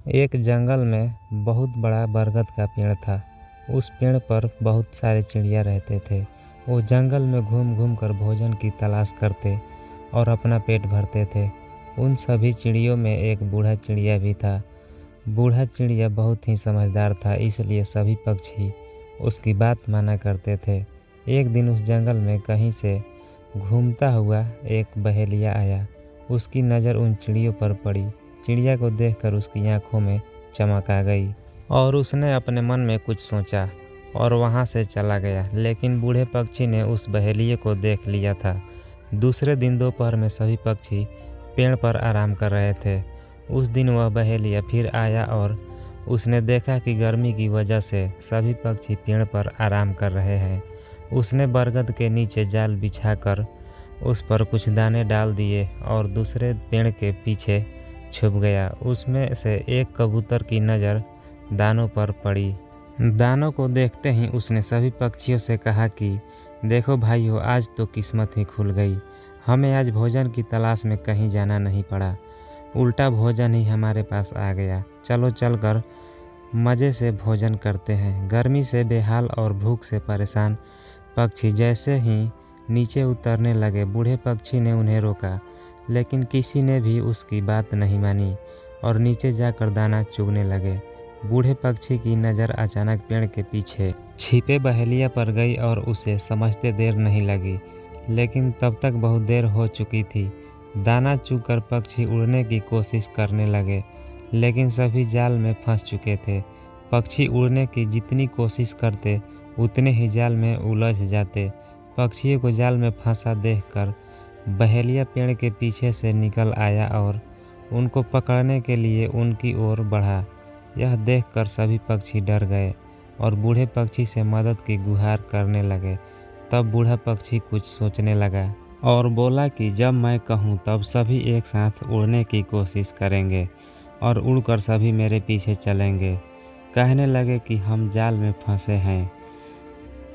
एक जंगल में बहुत बड़ा बरगद का पेड़ था। उस पेड़ पर बहुत सारे चिड़िया रहते थे। वो जंगल में घूम घूम कर भोजन की तलाश करते और अपना पेट भरते थे। उन सभी चिड़ियों में एक बूढ़ा चिड़िया भी था। बूढ़ा चिड़िया बहुत ही समझदार था, इसलिए सभी पक्षी उसकी बात माना करते थे। एक दिन उस जंगल में कहीं से घूमता हुआ एक बहेलिया आया। उसकी नज़र उन चिड़ियों पर पड़ी। चिड़िया को देखकर उसकी आंखों में चमक आ गई और उसने अपने मन में कुछ सोचा और वहां से चला गया। लेकिन बूढ़े पक्षी ने उस बहेलिये को देख लिया था। दूसरे दिन दोपहर में सभी पक्षी पेड़ पर आराम कर रहे थे। उस दिन वह बहेलिया फिर आया और उसने देखा कि गर्मी की वजह से सभी पक्षी पेड़ पर आराम कर रहे हैं। उसने बरगद के नीचे जाल बिछाकर उस पर कुछ दाने डाल दिए और दूसरे पेड़ के पीछे छुप गया। उसमें से एक कबूतर की नज़र दानों पर पड़ी। दानों को देखते ही उसने सभी पक्षियों से कहा कि देखो भाइयों, आज तो किस्मत ही खुल गई। हमें आज भोजन की तलाश में कहीं जाना नहीं पड़ा, उल्टा भोजन ही हमारे पास आ गया। चलो चलकर मज़े से भोजन करते हैं। गर्मी से बेहाल और भूख से परेशान पक्षी जैसे ही नीचे उतरने लगे, बूढ़े पक्षी ने उन्हें रोका, लेकिन किसी ने भी उसकी बात नहीं मानी और नीचे जाकर दाना चुगने लगे। बूढ़े पक्षी की नज़र अचानक पेड़ के पीछे छिपे बहेलिया पर गई और उसे समझते देर नहीं लगी, लेकिन तब तक बहुत देर हो चुकी थी। दाना चुगकर पक्षी उड़ने की कोशिश करने लगे, लेकिन सभी जाल में फंस चुके थे। पक्षी उड़ने की जितनी कोशिश करते उतने ही जाल में उलझ जाते। पक्षियों को जाल में फंसा देखकर बहेलिया पेड़ के पीछे से निकल आया और उनको पकड़ने के लिए उनकी ओर बढ़ा। यह देखकर सभी पक्षी डर गए और बूढ़े पक्षी से मदद की गुहार करने लगे। तब बूढ़ा पक्षी कुछ सोचने लगा और बोला कि जब मैं कहूँ तब सभी एक साथ उड़ने की कोशिश करेंगे और उड़कर सभी मेरे पीछे चलेंगे। कहने लगे कि हम जाल में फंसे हैं,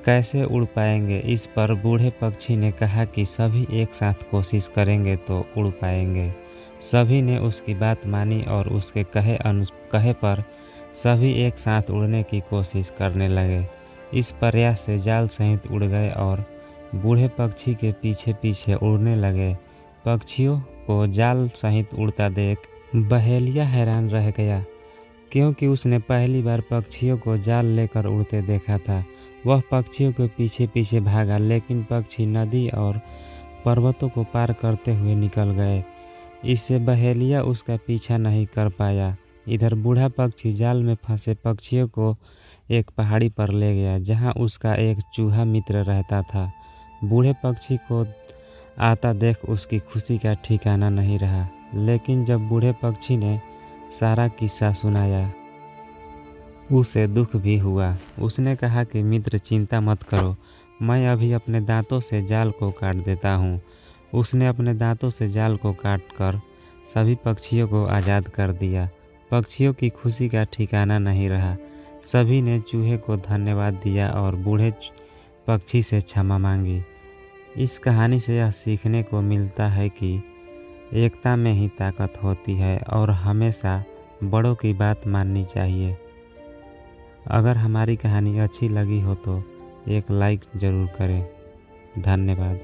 कैसे उड़ पाएंगे। इस पर बूढ़े पक्षी ने कहा कि सभी एक साथ कोशिश करेंगे तो उड़ पाएंगे। सभी ने उसकी बात मानी और उसके कहे पर सभी एक साथ उड़ने की कोशिश करने लगे। इस प्रयास से जाल सहित उड़ गए और बूढ़े पक्षी के पीछे पीछे उड़ने लगे। पक्षियों को जाल सहित उड़ता देख बहेलिया हैरान रह गया, क्योंकि उसने पहली बार पक्षियों को जाल लेकर उड़ते देखा था। वह पक्षियों के पीछे पीछे भागा, लेकिन पक्षी नदी और पर्वतों को पार करते हुए निकल गए। इससे बहेलिया उसका पीछा नहीं कर पाया। इधर बूढ़ा पक्षी जाल में फंसे पक्षियों को एक पहाड़ी पर ले गया, जहां उसका एक चूहा मित्र रहता था। बूढ़े पक्षी को आता देख उसकी खुशी का ठिकाना नहीं रहा, लेकिन जब बूढ़े पक्षी ने सारा किस्सा सुनाया, उसे दुख भी हुआ। उसने कहा कि मित्र, चिंता मत करो, मैं अभी अपने दांतों से जाल को काट देता हूँ। उसने अपने दांतों से जाल को काटकर सभी पक्षियों को आज़ाद कर दिया। पक्षियों की खुशी का ठिकाना नहीं रहा। सभी ने चूहे को धन्यवाद दिया और बूढ़े पक्षी से क्षमा मांगी। इस कहानी से यह सीखने को मिलता है कि एकता में ही ताकत होती है और हमेशा बड़ों की बात माननी चाहिए। अगर हमारी कहानी अच्छी लगी हो तो एक लाइक ज़रूर करें। धन्यवाद।